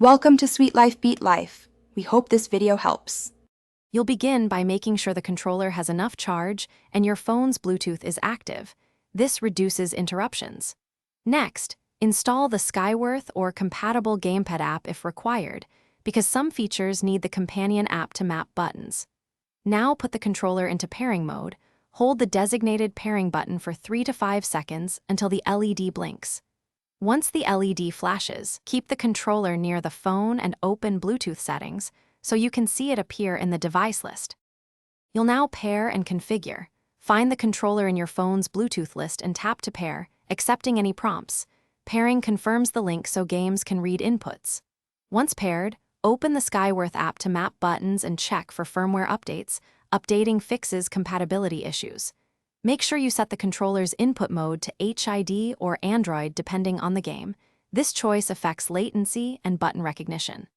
Welcome to Sweet Life Beat Life. We hope this video helps. You'll begin by making sure the controller has enough charge and your phone's Bluetooth is active. This reduces interruptions. Next, install the Skyworth or compatible gamepad app if required, because some features need the companion app to map buttons. Now put the controller into pairing mode. Hold the designated pairing button for 3 to 5 seconds until the LED blinks. Once the LED flashes, keep the controller near the phone and open Bluetooth settings so you can see it appear in the device list. You'll now pair and configure. Find the controller in your phone's Bluetooth list and tap to pair, accepting any prompts. Pairing confirms the link so games can read inputs. Once paired, open the Skyworth app to map buttons and check for firmware updates. Updating fixes compatibility issues. Make sure you set the controller's input mode to HID or Android depending on the game. This choice affects latency and button recognition.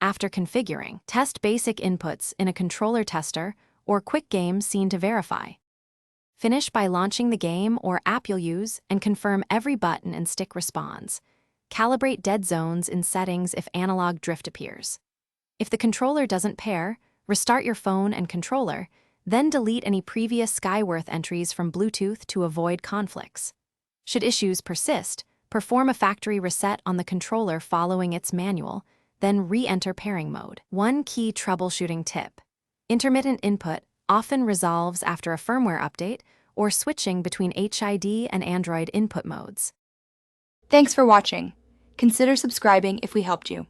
After configuring, test basic inputs in a controller tester or quick game scene to verify. Finish by launching the game or app you'll use and confirm every button and stick responds. Calibrate dead zones in settings if analog drift appears. If the controller doesn't pair, restart your phone and controller, then delete any previous Skyworth entries from Bluetooth to avoid conflicts. Should issues persist, perform a factory reset on the controller following its manual, then re-enter pairing mode. One key troubleshooting tip: intermittent input often resolves after a firmware update or switching between HID and Android input modes. Thanks for watching. Consider subscribing if we helped you.